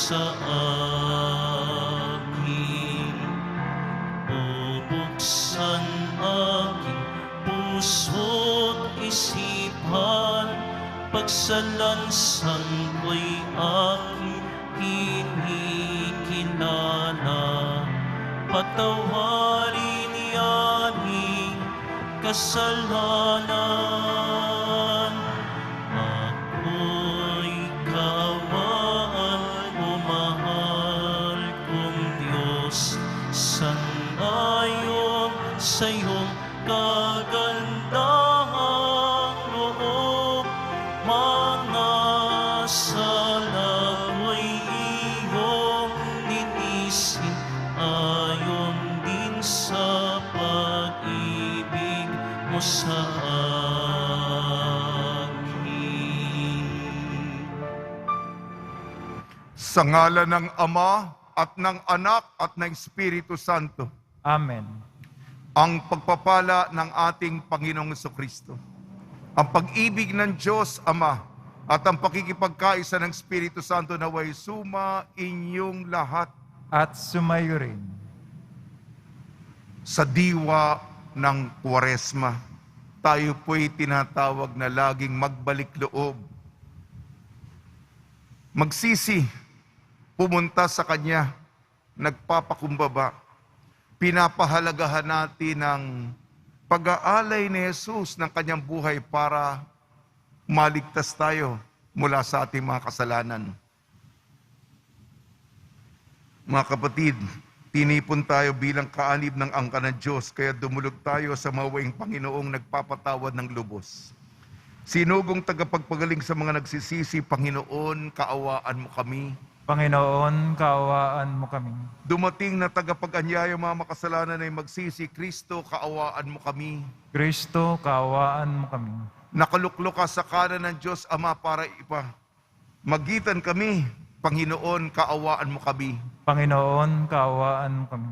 sa akin. O buksan aking puso't isipan, pagsalansan ko'y aking kinikilala. Patawarin yaning kasalanan. Ako'y kaawaan mo, mahal kong Diyos, sangayon sa iyong kagandahang loob. Mga sala ko'y iyong linisin, ayon din sa pag-ibig mo sa akin. Sa ngalan ng Ama at ng Anak at ng Espiritu Santo, Amen. ang pagpapala ng ating Panginoong Jesucristo, ang pag-ibig ng Diyos Ama, at ang pakikipagkaisa ng Espiritu Santo naway suma inyong lahat At sumayo rin. sa diwa ng Kwaresma. Tayo po'y tinatawag na laging magbalik loob, magsisi, pumunta sa Kanya, nagpapakumbaba. Pinapahalagahan natin ang pag-aalay ni Jesus ng Kanyang buhay para maligtas tayo mula sa ating mga kasalanan. Mga kapatid, tinipon tayo bilang kaanib ng angka ng Diyos, kaya dumulog tayo sa mawaing Panginoong nagpapatawad ng lubos. Sinugong tagapagpagaling sa mga nagsisisi, Panginoon, kaawaan mo kami. Panginoon, kaawaan mo kami. Dumating na tagapag-anyaya mga makasalanan ay magsisi, Kristo, kaawaan mo kami. Kristo, kaawaan mo kami. Nakaluklok ka sa kanan ng Diyos Ama para magitan kami. Panginoon, kaawaan mo kami. Panginoon, kaawaan mo kami.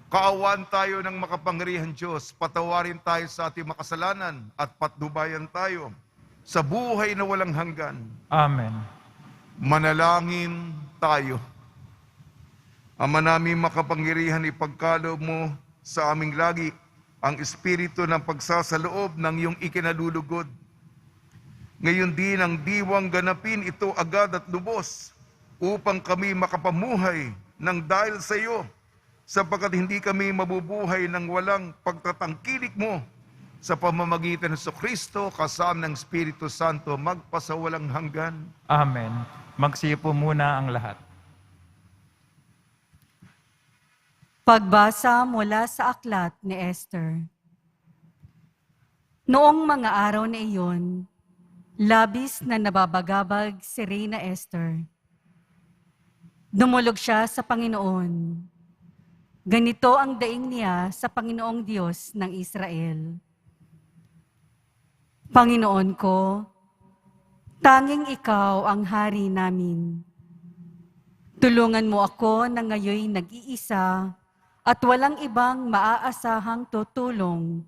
Kaawaan tayo ng makapangyarihan Diyos, patawarin tayo sa ating makasalanan at patnubayan tayo sa buhay na walang hanggan. Amen. Manalangin tayo. Ama namin makapangyarihan, ipagkaloob mo sa aming lagi ang espiritu ng pagsasaloob ng iyong ikinalulugod. Ngayon din ang diwang ganapin ito agad at lubos upang kami makapamuhay ng dahil sa iyo, sapagkat hindi kami mabubuhay ng walang pagtatangkilik mo sa pamamagitan ng Kristo kasama ng Espiritu Santo magpasawalang hanggan. Amen. Magsipo muna ang lahat. Pagbasa mula sa aklat ni Esther. Noong mga araw na iyon, labis na nababagabag si Reyna Esther. Dumulog siya sa Panginoon. Ganito ang daing niya sa Panginoong Diyos ng Israel. Panginoon ko, tanging ikaw ang hari namin. Tulungan mo ako na ngayoy nag-iisa at walang ibang maaasahang tutulong,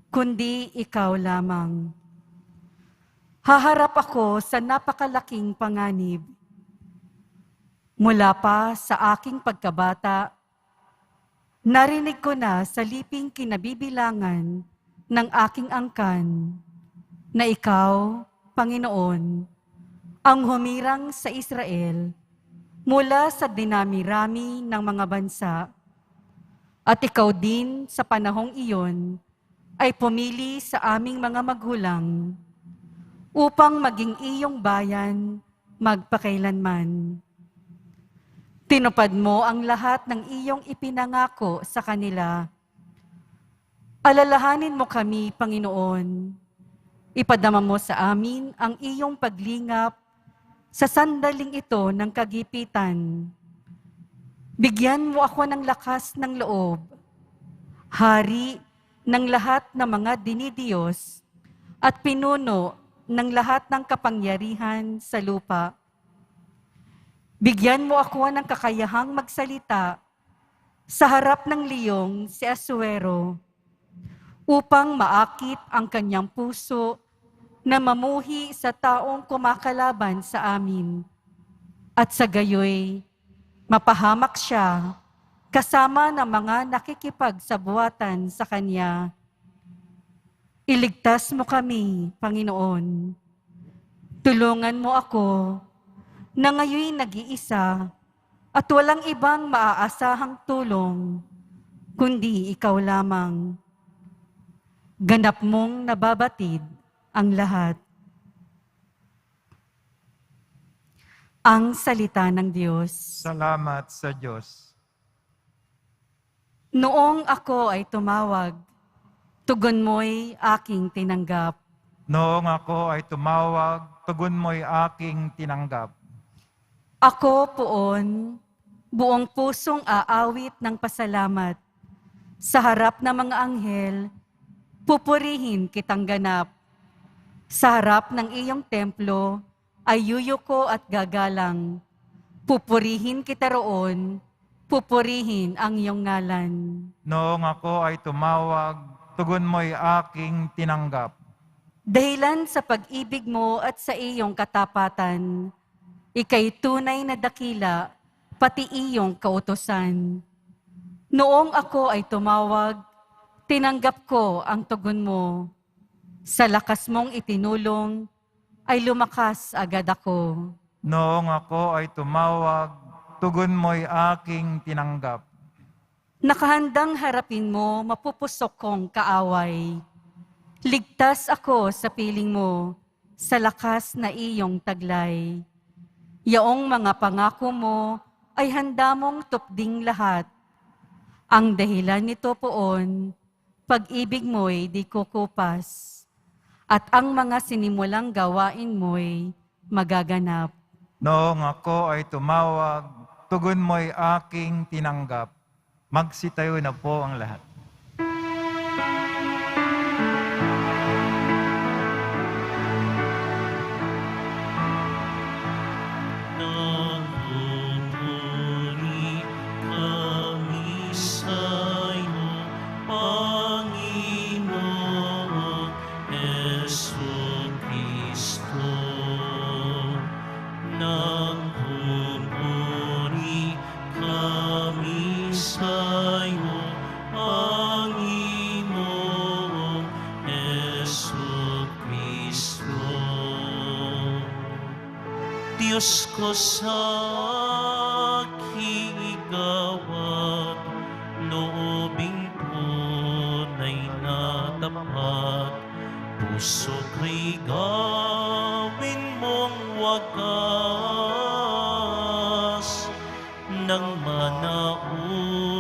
kundi ikaw lamang. Haharap ako sa napakalaking panganib. Mula pa sa aking pagkabata, narinig ko na sa liping kinabibilangan ng aking angkan na ikaw, Panginoon, ang humirang sa Israel mula sa dinami-rami ng mga bansa. At ikaw din sa panahong iyon ay pumili sa aming mga magulang upang maging iyong bayan magpakailanman. Tinupad mo ang lahat ng iyong ipinangako sa kanila. Alalahanin mo kami, Panginoon. Ipadama mo sa amin ang iyong paglingap sa sandaling ito ng kagipitan. Bigyan mo ako ng lakas ng loob, hari ng lahat ng mga dinidiyos, at pinuno ng lahat ng kapangyarihan sa lupa. Bigyan mo ako ng kakayahang magsalita sa harap ng liyong si Asuero, upang maakit ang kanyang puso na mamuhi sa taong kumakalaban sa amin, at sa gayoy Mapahamak siya kasama ng mga nakikipagsabuatan sa Kanya. Iligtas mo kami, Panginoon. Tulungan mo ako na ngayon nag-iisa at walang ibang maaasahang tulong, kundi ikaw lamang. Ganap mong nababatid ang lahat. Ang salita ng Diyos. Salamat sa Diyos. Noong ako ay tumawag, tugon mo'y aking tinanggap. Noong ako ay tumawag, tugon mo'y aking tinanggap. Ako poon, buong pusong aawit ng pasalamat. Sa harap ng mga anghel, pupurihin kitang ganap. Sa harap ng iyong templo, ay yuyuko at gagalang. Pupurihin kita roon, pupurihin ang iyong ngalan. Noong ako ay tumawag, tugon mo'y aking tinanggap. Dahilan sa pag-ibig mo at sa iyong katapatan, ika'y tunay na dakila, pati iyong kautosan. Noong ako ay tumawag, tinanggap ko ang tugon mo. Sa lakas mong itinulong, ay lumakas agad ako. Noong ako ay tumawag, tugon mo'y aking tinanggap. Nakahandang harapin mo, mapupusok kong kaaway. Ligtas ako sa piling mo, sa lakas na iyong taglay. Yaong mga pangako mo ay handa mong tupding lahat. Ang dahilan nito poon, pag-ibig mo'y di kukupas. At ang mga sinimulang gawain mo'y magaganap. Noong ako ay tumawag, tugon mo'y aking tinanggap. Magsitayo na po ang lahat. Nagpupuri kami sa'yo, Panginoon Jesucristo. Nagpupuri kami sa'yo, Panginoon Jesucristo. Diyos ko sa aking igawad, loobing tunay na tapat, puso ko'y gawin mong wagas, nang manauli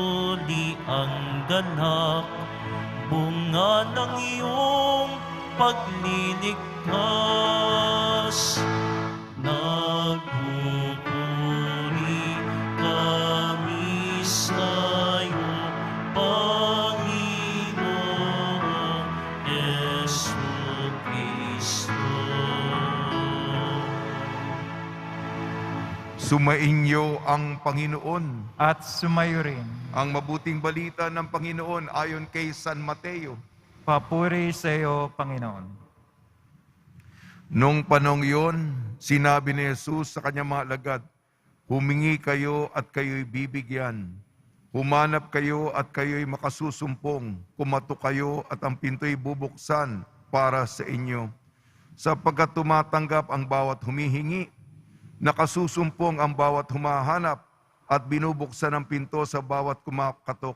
ang ganap, bunga ng iyong pagliligtas. Nagpupuri kami sa'yo, Panginoon Jesucristo. Sumainyo ang Panginoon. At sumayo rin. Ang mabuting balita ng Panginoon ayon kay San Mateo. Papuri sa iyo, Panginoon. Nung panong yon, sinabi ni Jesus sa kanyang mga alagad, humingi kayo at kayo'y bibigyan. Humanap kayo at kayo'y makasusumpong. Kumatok kayo at ang pinto'y bubuksan para sa inyo. Sapagkat tumatanggap ang bawat humihingi, nakasusumpong ang bawat humahanap, at binubuksan ang pinto sa bawat kumakatok.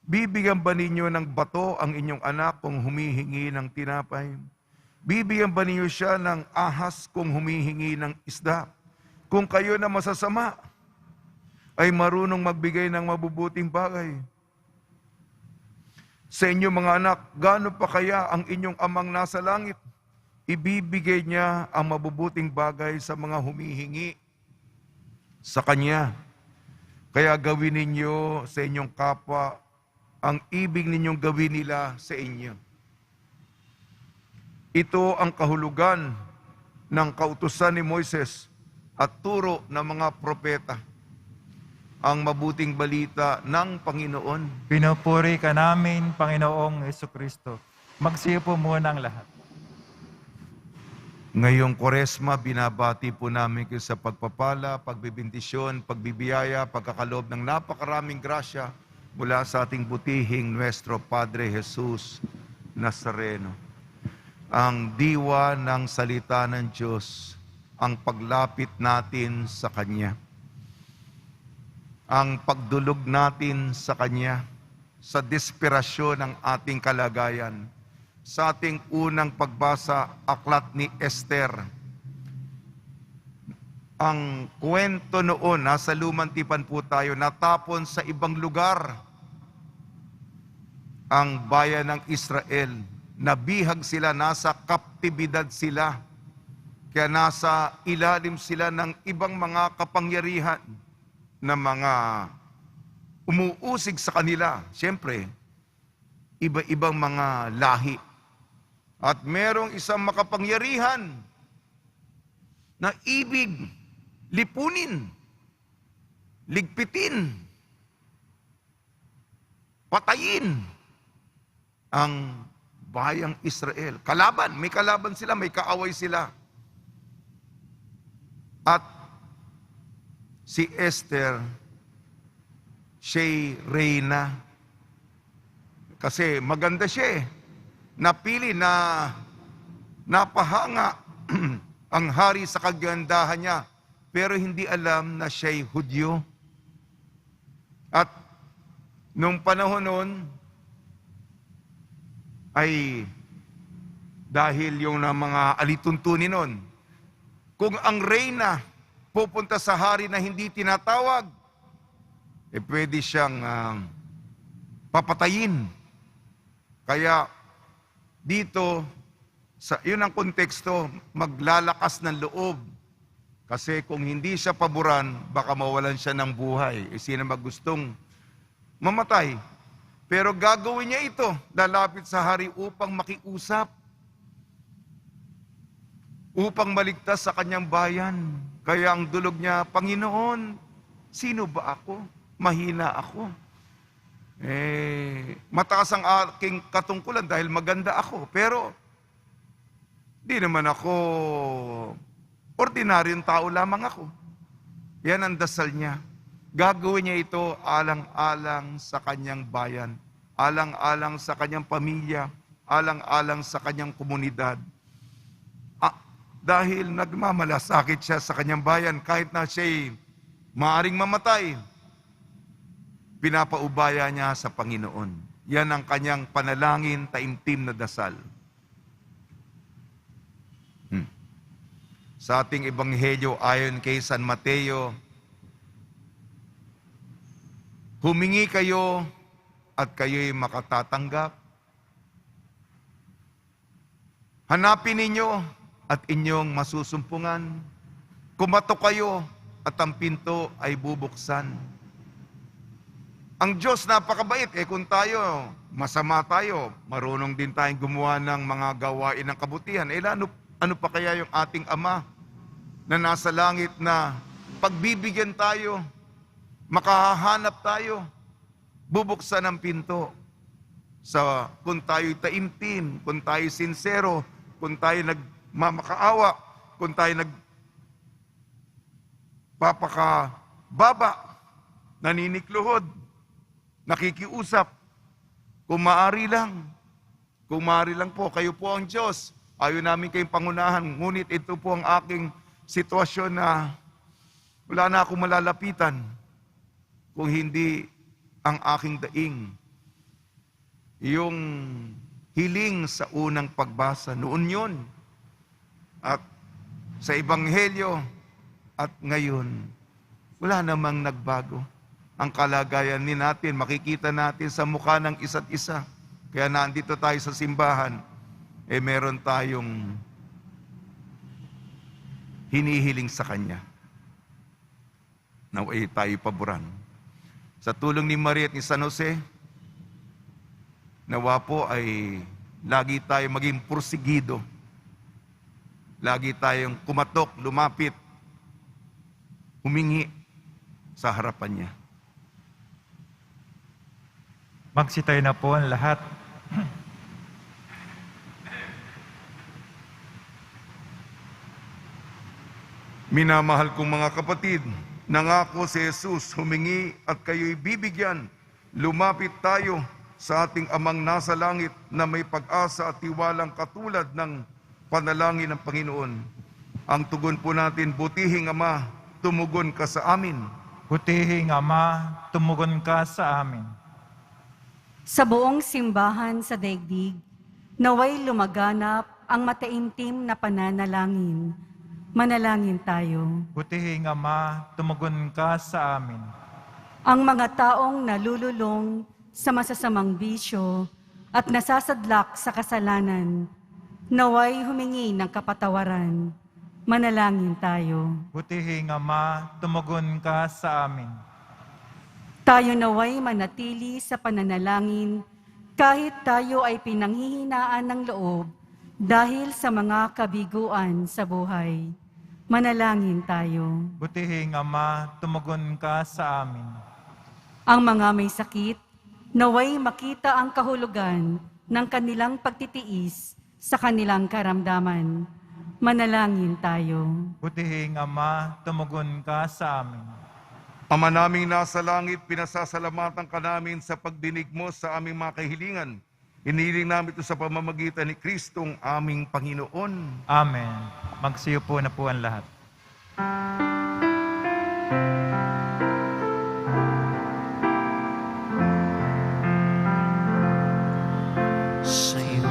Bibigyan ba ninyo ng bato ang inyong anak kung humihingi ng tinapay? Bibigyan ba ninyo siya ng ahas kung humihingi ng isda? Kung kayo na masasama ay marunong magbigay ng mabubuting bagay sa inyong mga anak, gaano pa kaya ang inyong amang nasa langit? Ibibigay niya ang mabubuting bagay sa mga humihingi sa Kanya. Kaya gawin ninyo sa inyong kapwa ang ibig ninyong gawin nila sa inyo. Ito ang kahulugan ng kautusan ni Moises at turo ng mga propeta. Ang mabuting balita ng Panginoon. Pinupuri ka namin, Panginoong Jesucristo. Magsiyo po muna ang lahat. Ngayong Kwaresma, binabati po namin kayo sa pagpapala, pagbibindisyon, pagbibiyaya, pagkakaloob ng napakaraming grasya mula sa ating butihing Nuestro Padre Jesus Nazareno. Ang diwa ng salita ng Diyos, ang paglapit natin sa Kanya. Ang pagdulog natin sa Kanya, sa desperasyon ng ating kalagayan. Sa ating unang pagbasa, aklat ni Esther. Ang kwento noon, nasa Lumang Tipan po tayo, natapon sa ibang lugar ang bayan ng Israel. Nabihag sila, nasa kaptibidad sila. Kaya nasa ilalim sila ng ibang mga kapangyarihan na mga umuusig sa kanila. Siyempre, iba-ibang mga lahi. At merong isang makapangyarihan na ibig lipunin, ligpitin, patayin ang bayang Israel. Kalaban, may kalaban sila, may kaaway sila. At si Esther, siya'y reyna. Kasi maganda siya eh. Napili na napahanga ang hari sa kagandahan niya, pero hindi alam na siya'y Hudyo. At nung panahon nun, ay dahil yung na mga alituntunin nun, kung ang reyna pupunta sa hari na hindi tinatawag, pwede siyang papatayin. Kaya dito, yun ang konteksto, maglalakas ng loob. Kasi kung hindi siya paboran, baka mawalan siya ng buhay. Sino magustong mamatay? Pero gagawin niya ito, lalapit sa hari upang makiusap. Upang maligtas sa kanyang bayan. Kaya ang dulog niya, Panginoon, sino ba ako? Mahina ako. Mataas ang aking katungkulan dahil maganda ako. Pero, di naman ako, ordinaryong tao lamang ako. Yan ang dasal niya. Gagawin niya ito alang-alang sa kanyang bayan, alang-alang sa kanyang pamilya, alang-alang sa kanyang komunidad. Dahil nagmamalasakit siya sa kanyang bayan, kahit na siya'y maaring mamatay, pinapaubaya niya sa Panginoon. Yan ang kanyang panalangin, taimtim na dasal. Sa ating ebanghelyo ayon kay San Mateo, humingi kayo at kayo'y makatatanggap. Hanapin ninyo at inyong masusumpungan. Kumatok kayo at ang pinto ay bubuksan. Ang Diyos napakabait. Kung tayo, masama tayo, marunong din tayong gumawa ng mga gawain ng kabutihan. Ano pa kaya yung ating Ama na nasa langit na pagbibigyan tayo, makahahanap tayo, bubuksan ang pinto. Kung tayo'y taimtim, kung tayo'y sincero, kung tayo'y nagmamakaawa, kung tayo'y nagpapakababa, naninikluhod, nakikiusap, kung maaari lang po, kayo po ang Diyos. Ayaw namin kayong pangunahan, ngunit ito po ang aking sitwasyon na wala na akong malalapitan kung hindi ang aking daing. Yung hiling sa unang pagbasa, noon yun. At sa Ebanghelyo at ngayon, wala namang nagbago. Ang kalagayan ni natin, makikita natin sa mukha ng isa't isa. Kaya nandito tayo sa simbahan, meron tayong hinihiling sa Kanya. Naway tayo paboran. Sa tulong ni Maria at ni San Jose, nawa po ay lagi tayo maging pursigido. Lagi tayong kumatok, lumapit, humingi sa harapan niya. Magsitayo na po ang lahat. Minamahal kong mga kapatid, nangako si Jesus humingi at kayo'y bibigyan. Lumapit tayo sa ating Amang nasa langit na may pag-asa at tiwalang katulad ng panalangin ng Panginoon. Ang tugon po natin, butihing Ama, tumugon ka sa amin. Butihing Ama, tumugon ka sa amin. Sa buong simbahan sa daigdig, naway lumaganap ang mataimtim na pananalangin. Manalangin tayo. Butihing Ama, tumugon ka sa amin. Ang mga taong nalululong sa masasamang bisyo at nasasadlak sa kasalanan, naway humingi ng kapatawaran. Manalangin tayo. Butihing Ama, tumugon ka sa amin. Tayo naway manatili sa pananalangin kahit tayo ay pinanghihinaan ng loob dahil sa mga kabiguan sa buhay. Manalangin tayo. Butihing Ama, tumugon ka sa amin. Ang mga may sakit, naway makita ang kahulugan ng kanilang pagtitiis sa kanilang karamdaman. Manalangin tayo. Butihing Ama, tumugon ka sa amin. Ama naming nasa langit, pinasasalamatan ka namin sa pagdinig mo sa aming mga kahilingan. Hiniling namin ito sa pamamagitan ni Kristong aming Panginoon. Amen. Magsiupo na po ang lahat. Sa'yo,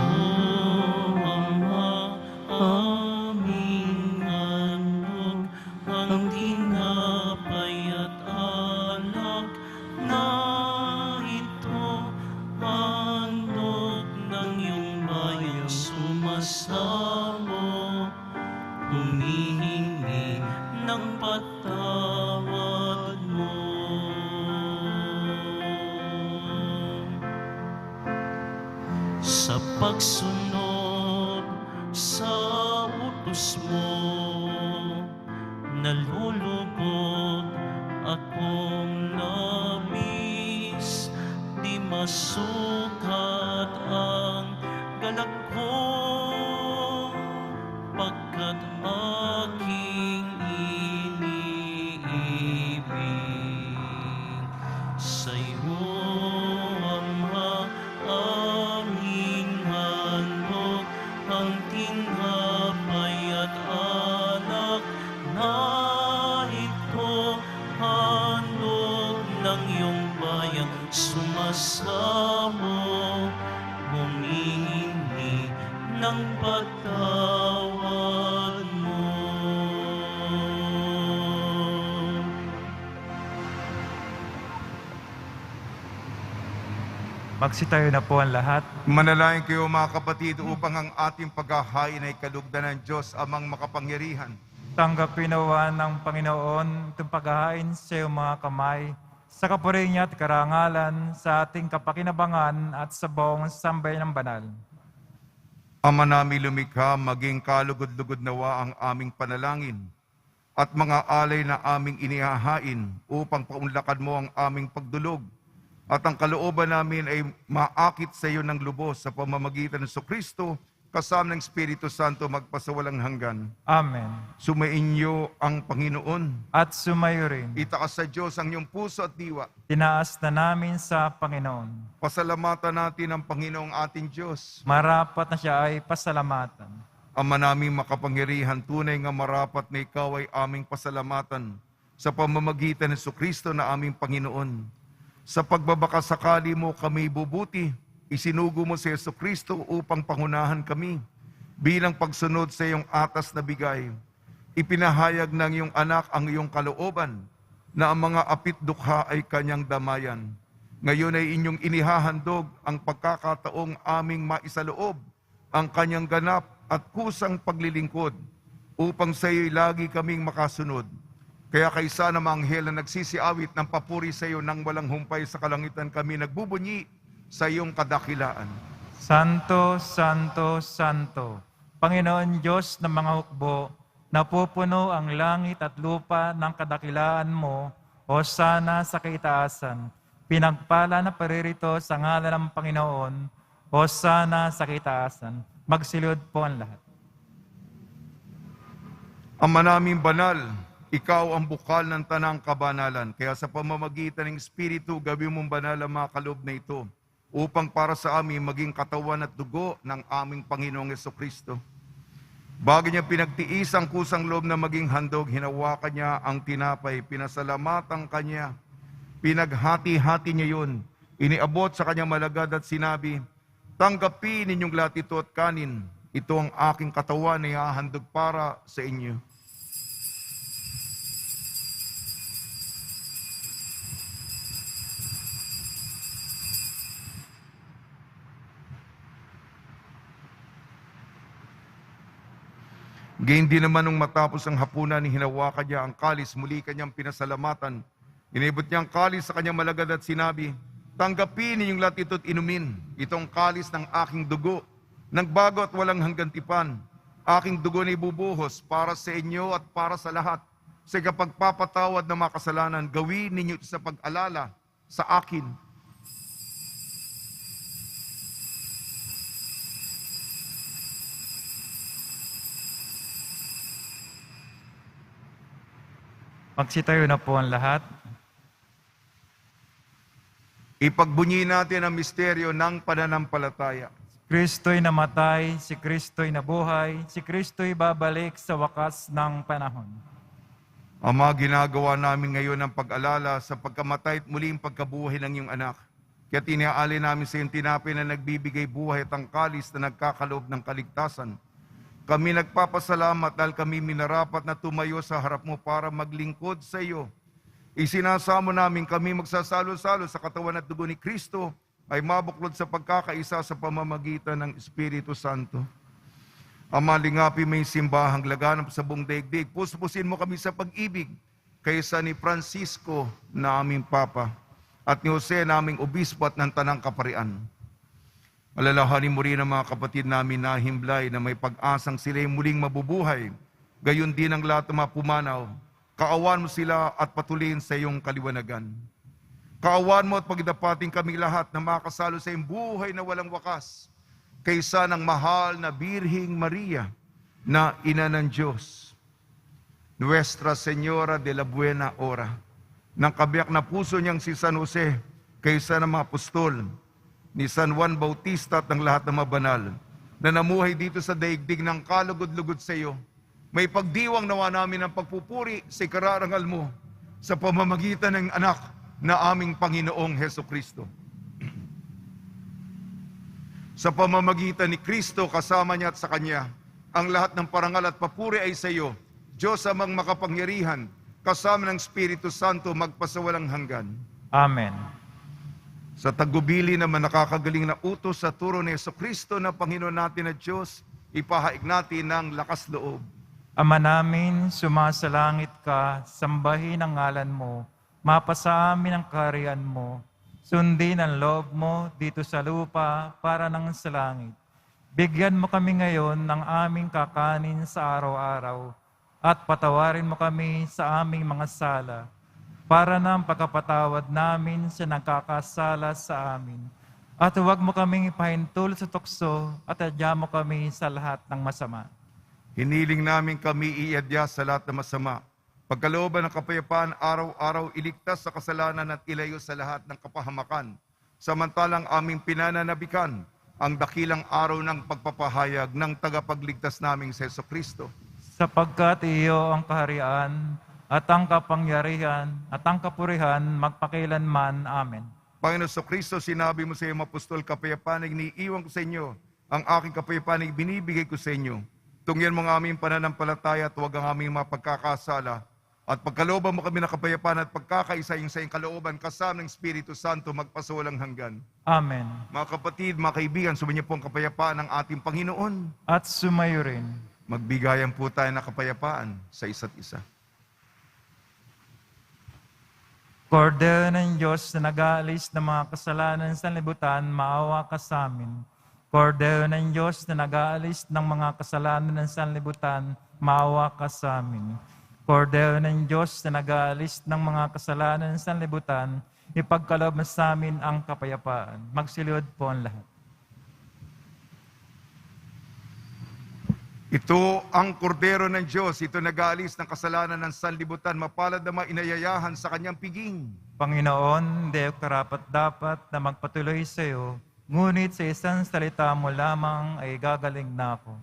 Ama, aming handog, ang tinapay at alak na ito, handog ng iyong bayang sumasamo, humihingi ng patawad mo. Sa pagsunod sa utos mo, nalulugod akong labis, di masukat ang galak ko, pagkat aking iniibig. Sa'yo, Ama, aming handog, ang tinapay at alak na ito, handog ng iyong bayang sumasamo, humihingi ng patawad mo. Magsitayo na po ang lahat. Manalangin kayo mga kapatid upang ang ating paghahain ay kalugdan ng Diyos amang makapangyarihan. Tanggapin nawa ng Panginoon itong paghahain sa iyong mga kamay, sa kapuri niya at karangalan, sa ating kapakinabangan at sa buong sambayan ng banal. Ama namin lumikha, maging kalugod-lugod nawa ang aming panalangin at mga alay na aming inihahain upang paunlakan mo ang aming pagdulog at ang kalooban namin ay maakit sa iyo ng lubos sa pamamagitan ng Kristo kasama ng Espiritu Santo magpasawalang hanggan. Amen. Sumainyo ang Panginoon. At sumayo rin. Itaas sa Diyos ang iyong puso at diwa. Tinaas na namin sa Panginoon. Pasalamatan natin ang Panginoong ating Diyos. Marapat na siya ay pasalamatan. Ama naming makapangyarihan, tunay nga marapat na ikaw ay aming pasalamatan sa pamamagitan ng Kristo na aming Panginoon. Sa pagbabakasakali mo kami bubuti, isinugo mo si Kristo upang pangunahan kami bilang pagsunod sa iyong atas na bigay. Ipinahayag ng iyong anak ang iyong kalooban na ang mga apit dukha ay kanyang damayan. Ngayon ay inyong inihahandog ang pagkakataong aming maisaloob ang kanyang ganap at kusang paglilingkod upang sa iyo'y lagi kaming makasunod. Kaya kaysa na mga anghel na nagsisiawit ng papuri sa iyo nang walang humpay sa kalangitan, kami nagbubunyi sa iyong kadakilaan. Santo, Santo, Santo, Panginoon Diyos ng mga hukbo, napupuno ang langit at lupa ng kadakilaan mo, hosana sa kaitaasan. Pinagpala na paririto sa ngalan ng Panginoon, hosana sa kaitaasan. Magsilod po ang lahat. Ama naming banal, ikaw ang bukal ng tanang kabanalan. Kaya sa pamamagitan ng Espiritu, gawin mong banal ang mga kaloob na ito upang para sa amin maging katawan at dugo ng aming Panginoong Jesucristo. Bago niya pinagtiis ang kusang loob na maging handog, hinawakan niya ang tinapay, pinasalamatan kanya, pinaghati-hati niya yun, iniabot sa kanyang malagad at sinabi, tanggapin ninyong lahat ito at kanin, ito ang aking katawan na ihahandog para sa inyo. Gayun din naman nung matapos ang hapunan, hinawakan niya ang kalis, muli kanyang pinasalamatan. Inibot niya ang kalis sa kanyang malagad at sinabi, tanggapin ninyong lahat ito at inumin. Itong kalis ng aking dugo, nagbago at walang hanggang tipan. Aking dugo na ibubuhos para sa inyo at para sa lahat. Sa kapagpapatawad ng mga kasalanan, gawin ninyo ito sa pag-alala sa akin. Magsitayo na po ang lahat. Ipagbunyi natin ang misteryo ng pananampalataya. Kristo'y namatay, si Kristo'y nabuhay, si Kristo'y babalik sa wakas ng panahon. Ama, ginagawa namin ngayon ang pag-alala sa pagkamatay at muling pagkabuhay ng iyong anak. Kaya tiniaalay namin sa iyong tinapay na nagbibigay buhay at ang kalis na nagkakaloob ng kaligtasan. Kami nagpapasalamat dahil kami minarapat na tumayo sa harap mo para maglingkod sa iyo. Isinasamo namin kami magsasalo-salo sa katawan at dugo ni Kristo ay mabuklod sa pagkakaisa sa pamamagitan ng Espiritu Santo. Ama, lingapi may simbahang laganap sa buong daigdig. Puspusin mo kami sa pag-ibig kaysa ni Francisco na aming Papa at ni Jose na aming Obispo at ng Tanang Kaparian. Alalahanin mo rin ang mga kapatid namin na himlay na may pag-asang sila'y muling mabubuhay. Gayon din ang lahat ng mga pumanaw. Kaawan mo sila at patuloyin sa iyong kaliwanagan. Kaawan mo at pagdapating kami lahat na makasalo sa iyong buhay na walang wakas kaysa ng mahal na Birhing Maria na Ina ng Diyos. Nuestra Señora de la Buena Hora, ng kabiyak na puso niyang si San Jose kaysa ng mga apostol, ni San Juan Bautista at ng lahat ng mga banal na namuhay dito sa daigdig ng kalugod-lugod sa iyo. May pagdiwang nawa namin ang pagpupuri sa ikararangal mo sa pamamagitan ng anak na aming Panginoong Hesukristo. Sa pamamagitan ni Kristo kasama niya at sa Kanya, ang lahat ng parangal at papuri ay sa iyo, Diyos amang makapangyarihan, kasama ng Espiritu Santo magpasawalang hanggan. Amen. Sa tagubili naman nakakagaling na utos sa turo ni Jesucristo na Panginoon natin at Diyos, ipahaig natin ng lakas loob. Ama namin, sumasalangit ka, sambahin ang ngalan mo, mapasa amin ang kaharian mo, sundin ang loob mo dito sa lupa para nang sa langit. Bigyan mo kami ngayon ng aming kakanin sa araw-araw at patawarin mo kami sa aming mga sala, para ng pagkapatawad namin sa nagkakasala sa amin. At huwag mo kaming ipahintulot sa tukso at adya mo kami sa lahat ng masama. Hiniling namin kami iadya sa lahat ng masama. Pagkalooban ng kapayapaan, araw-araw iligtas sa kasalanan at ilayo sa lahat ng kapahamakan. Samantalang aming pinananabikan ang dakilang araw ng pagpapahayag ng tagapagligtas naming si Jesucristo. Sapagkat iyo ang kaharian, at ang kapangyarihan, at ang kapurihan, magpakilanman. Amen. Panginoon Jesucristo, sinabi mo sa iyong apostol, kapayapaan ay iniiwan ko sa inyo, ang aking kapayapaan ay binibigay ko sa inyo. Tungyan mo ang aming pananampalataya at huwag ang aming mapagkakasala. At pagkalooban mo kami ng kapayapaan at pagkakaisa yung sa iyong kalooban, kasama ng Espiritu Santo, magpasawalang hanggan. Amen. Mga kapatid, mga kaibigan, sumainyo po ang kapayapaan ng ating Panginoon. At sumayo rin. Magbigayan po tayo ng kapayapaan sa isa't isa. Kordero ng Diyos na nag-aalis ng mga kasalanan sa libutan, maawa ka sa amin. Kordero ng Diyos na nag-aalis ng mga kasalanan ng sanlibutan, maawa ka sa amin. Kordero ng Diyos na nag-aalis ng mga kasalanan ng sanlibutan, ipagkaloob mo sa amin ang kapayapaan. Magsiliod po ang lahat. Ito ang kordero ng Diyos, ito nag-aalis ng kasalanan ng sanlibutan, mapalad na inayayahan sa kanyang piging. Panginoon, hindi ako karapat-dapat na magpatuloy sa iyo, ngunit sa isang salita mo lamang ay gagaling na ako.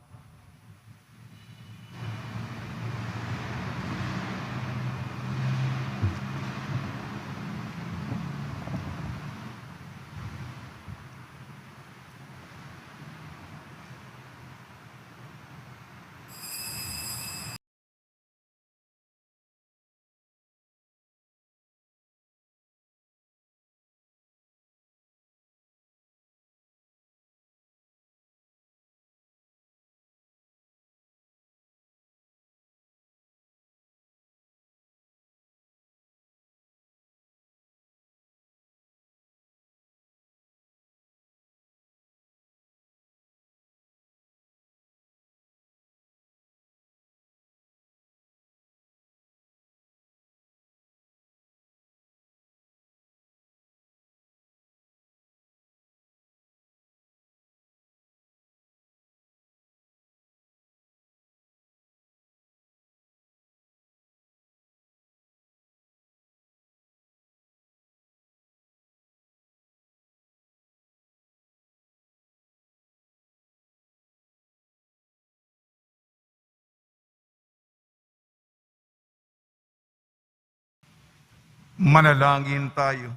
Manalangin tayo.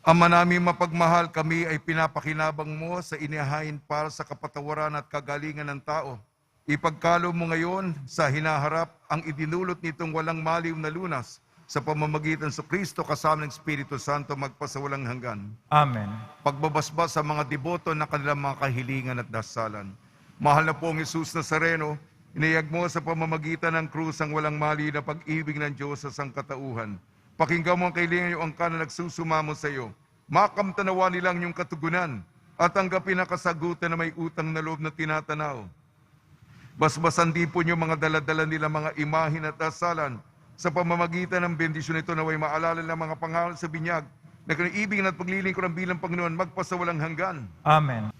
Ama namin mapagmahal, kami ay pinapakinabang mo sa inihain para sa kapatawaran at kagalingan ng tao. Ipagkaloob mo ngayon sa hinaharap ang idinulot nitong walang maliw na lunas sa pamamagitan sa Kristo kasama ng Espiritu Santo magpasawalang hanggan. Amen. Pagbabasbas sa mga deboto na kanilang mga kahilingan at dasalan. Mahal na pong Jesus Nazareno, iniyag mo sa pamamagitan ng krus ang walang mali na pag-ibig ng Diyos sa sangkatauhan. Pakinggan mo ang kailangan yung angkan na nagsusumamo sa iyo. Makamtanawa nilang yung katugunan at tanggapin ang kasagutan na may utang na loob na tinatanaw. Basbasan din po niyo mga daladala nila mga imahin at dasalan sa pamamagitan ng bendisyon nito naway maalala ng mga pangalan sa binyag na kaniibig at paglilingkod ng bilang Panginoon magpasawalang hanggan. Amen.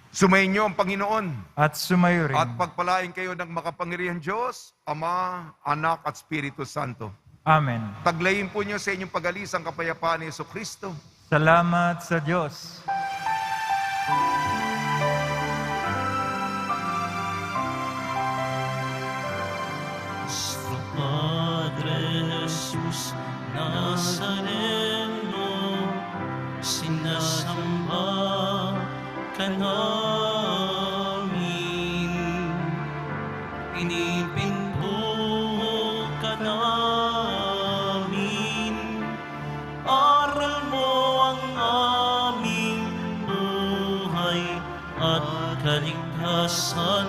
Sumayin niyo ang Panginoon At sumayo rin. at pagpalain kayo ng makapangyarihan Diyos, Ama, Anak at Espiritu Santo. Amen. Taglayin po niyo sa inyong pag-alis ang kapayapaan ni Jesucristo. Salamat sa Diyos. Nuestro Padre Jesus Nazareno, sinasamba ka namin, pinipinto ka namin, aral mo ang aming buhay at kaligtasan.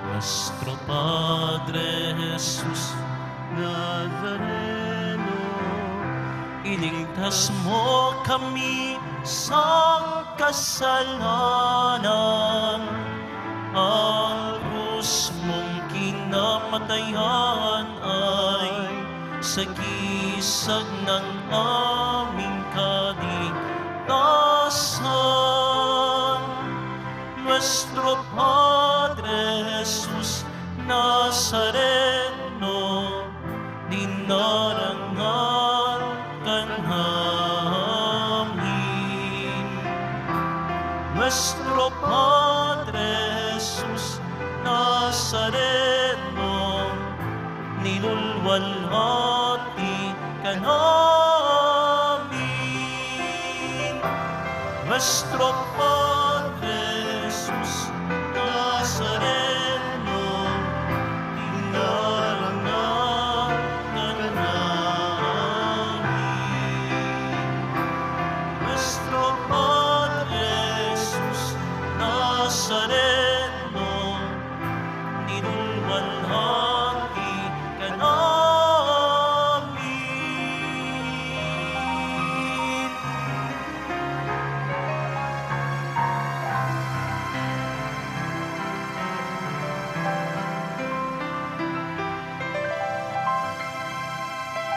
Nuestro Padre Jesus Nazareno, iligtas mo kami sa kasalanan. Ang krus mong kinamatayan ay sagisag ng aming kaligtasan. Nuestro Padre Jesus Nazareno, dinarangal ka namin. Nuestro Padre Jesus Nazareno, nilulwalhati ka namin. Nuestro